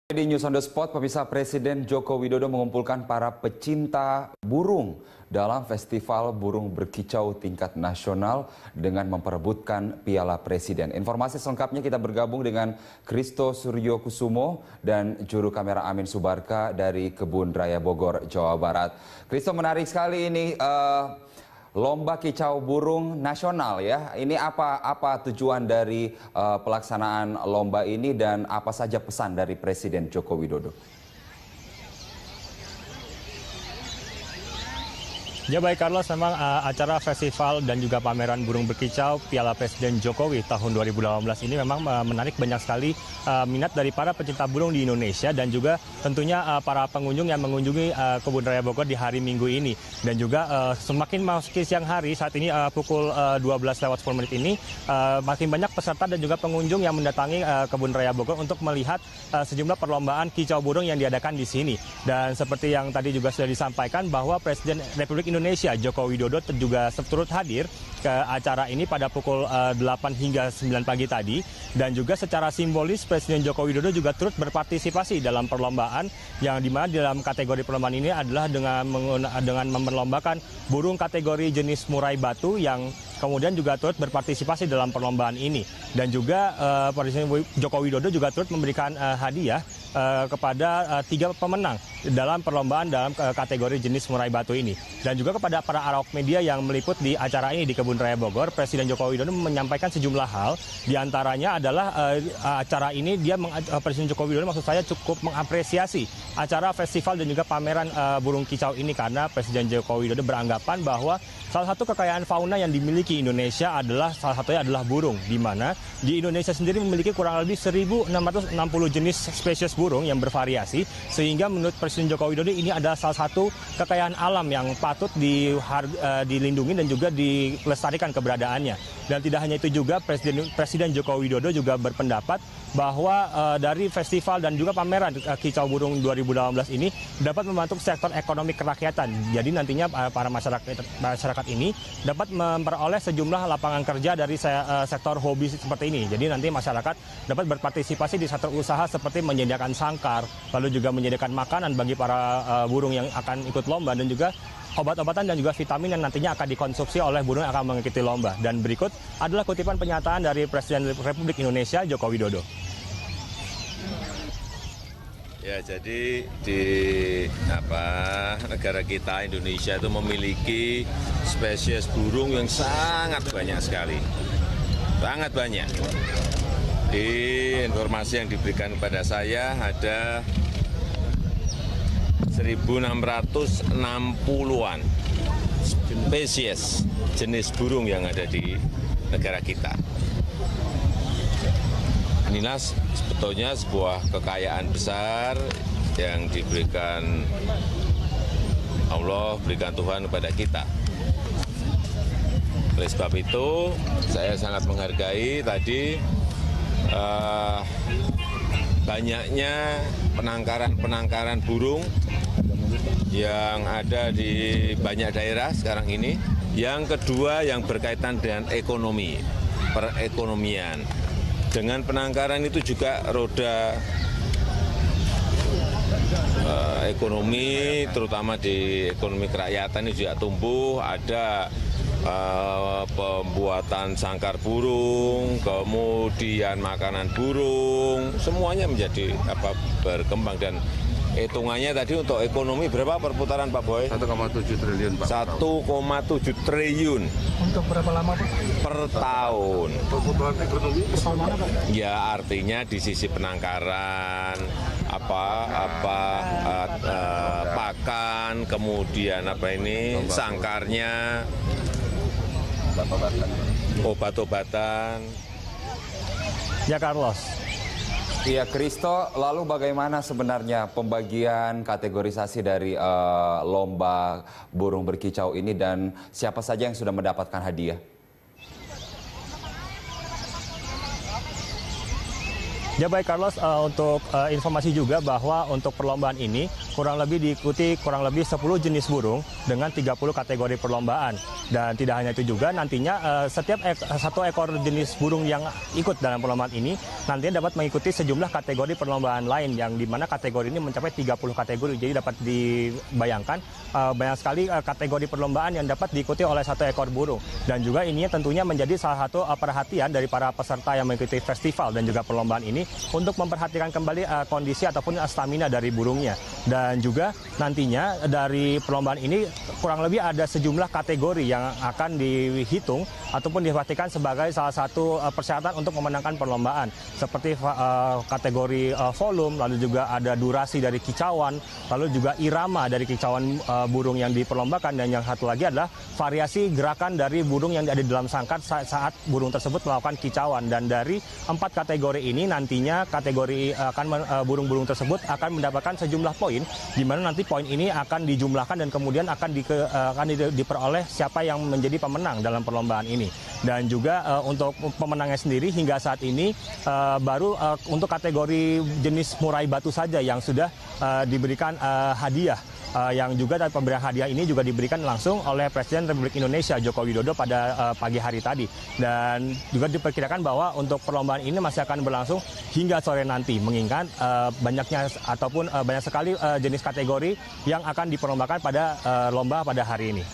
Di News on the Spot, pemirsa, Presiden Joko Widodo mengumpulkan para pecinta burung dalam Festival Burung Berkicau tingkat nasional dengan memperebutkan Piala Presiden. Informasi selengkapnya kita bergabung dengan Christo Suryokusumo dan juru kamera Amin Subarka dari Kebun Raya Bogor, Jawa Barat. Christo, menarik sekali ini Lomba Kicau Burung Nasional ya. Ini apa tujuan dari pelaksanaan lomba ini dan apa saja pesan dari Presiden Joko Widodo? Ya baik Carlos, memang acara festival dan juga pameran burung berkicau Piala Presiden Jokowi tahun 2018 ini memang menarik banyak sekali minat dari para pecinta burung di Indonesia dan juga tentunya para pengunjung yang mengunjungi Kebun Raya Bogor di hari Minggu ini. Dan juga semakin memasuki siang hari saat ini pukul 12:10 ini makin banyak peserta dan juga pengunjung yang mendatangi Kebun Raya Bogor untuk melihat sejumlah perlombaan kicau burung yang diadakan di sini. Dan seperti yang tadi juga sudah disampaikan bahwa Presiden Republik Indonesia Joko Widodo juga turut hadir ke acara ini pada pukul 8 hingga 9 pagi tadi, dan juga secara simbolis Presiden Joko Widodo juga turut berpartisipasi dalam perlombaan yang dimana dalam kategori perlombaan ini adalah dengan memperlombakan burung kategori jenis murai batu yang kemudian juga turut berpartisipasi dalam perlombaan ini. Dan juga Presiden Joko Widodo juga turut memberikan hadiah kepada 3 pemenang dalam perlombaan dalam kategori jenis murai batu ini. Dan juga kepada para awak media yang meliput di acara ini di Kebun Raya Bogor, Presiden Joko Widodo menyampaikan sejumlah hal. Di antaranya adalah acara ini Presiden Joko Widodo maksud saya cukup mengapresiasi acara festival dan juga pameran burung kicau ini, karena Presiden Joko Widodo beranggapan bahwa salah satu kekayaan fauna yang dimiliki Indonesia adalah salah satunya adalah burung, di mana di Indonesia sendiri memiliki kurang lebih 1.660 jenis spesies burung yang bervariasi, sehingga menurut Presiden Joko Widodo ini adalah salah satu kekayaan alam yang patut dilindungi dan juga dilestarikan keberadaannya. Dan tidak hanya itu juga, Presiden Joko Widodo juga berpendapat bahwa dari festival dan juga pameran kicau burung 2018 ini dapat membantu sektor ekonomi kerakyatan. Jadi nantinya para masyarakat ini dapat memperoleh sejumlah lapangan kerja dari sektor hobi seperti ini. Jadi nanti masyarakat dapat berpartisipasi di sektor usaha seperti menyediakan sangkar, lalu juga menyediakan makanan bagi para burung yang akan ikut lomba, dan juga obat-obatan dan juga vitamin yang nantinya akan dikonsumsi oleh burung yang akan mengikuti lomba. Dan berikut adalah kutipan pernyataan dari Presiden Republik Indonesia Joko Widodo. Ya, jadi di negara kita Indonesia itu memiliki spesies burung yang sangat banyak sekali. Sangat banyak. Di informasi yang diberikan kepada saya ada 1.660-an spesies jenis burung yang ada di negara kita. Inilah sebetulnya sebuah kekayaan besar yang diberikan Allah, berikan Tuhan kepada kita. Oleh sebab itu, saya sangat menghargai tadi banyaknya penangkaran burung yang ada di banyak daerah sekarang ini. Yang kedua, yang berkaitan dengan ekonomi, perekonomian. Dengan penangkaran itu juga roda ekonomi, terutama di ekonomi kerakyatan ini juga tumbuh. Ada pembuatan sangkar burung, kemudian makanan burung, semuanya menjadi berkembang. Dan hitungannya tadi untuk ekonomi berapa perputaran Pak Boy? 1,7 triliun Pak. 1,7 triliun. Untuk berapa lama Pak? Per tahun. Perputaran ekonomi per tahun mana Pak? Ya, artinya di sisi penangkaran, pakan, kemudian sangkarnya, obat-obatan. Ya Carlos. Iya, Christo, lalu bagaimana sebenarnya pembagian kategorisasi dari lomba burung berkicau ini dan siapa saja yang sudah mendapatkan hadiah? Ya baik Carlos, untuk informasi juga bahwa untuk perlombaan ini kurang lebih diikuti kurang lebih 10 jenis burung dengan 30 kategori perlombaan. Dan tidak hanya itu juga, nantinya setiap satu ekor jenis burung yang ikut dalam perlombaan ini nantinya dapat mengikuti sejumlah kategori perlombaan lain, yang dimana kategori ini mencapai 30 kategori. Jadi dapat dibayangkan banyak sekali kategori perlombaan yang dapat diikuti oleh satu ekor burung. Dan juga ini tentunya menjadi salah satu perhatian dari para peserta yang mengikuti festival dan juga perlombaan ini untuk memperhatikan kembali kondisi ataupun stamina dari burungnya. Dan juga nantinya dari perlombaan ini kurang lebih ada sejumlah kategori yang akan dihitung ataupun diperhatikan sebagai salah satu persyaratan untuk memenangkan perlombaan. Seperti kategori volume, lalu juga ada durasi dari kicauan, lalu juga irama dari kicauan burung yang diperlombakan, dan yang satu lagi adalah variasi gerakan dari burung yang ada di dalam sangkar saat burung tersebut melakukan kicauan. Dan dari 4 kategori ini nantinya kategori burung-burung tersebut akan mendapatkan sejumlah poin, di mana nanti poin ini akan dijumlahkan dan kemudian akan diperoleh siapa yang menjadi pemenang dalam perlombaan ini. Dan juga untuk pemenangnya sendiri hingga saat ini baru untuk kategori jenis murai batu saja yang sudah diberikan hadiah. Yang juga dari pemberian hadiah ini juga diberikan langsung oleh Presiden Republik Indonesia Joko Widodo pada pagi hari tadi. Dan juga diperkirakan bahwa untuk perlombaan ini masih akan berlangsung hingga sore nanti, mengingat banyaknya ataupun banyak sekali jenis kategori yang akan diperlombakan pada lomba pada hari ini.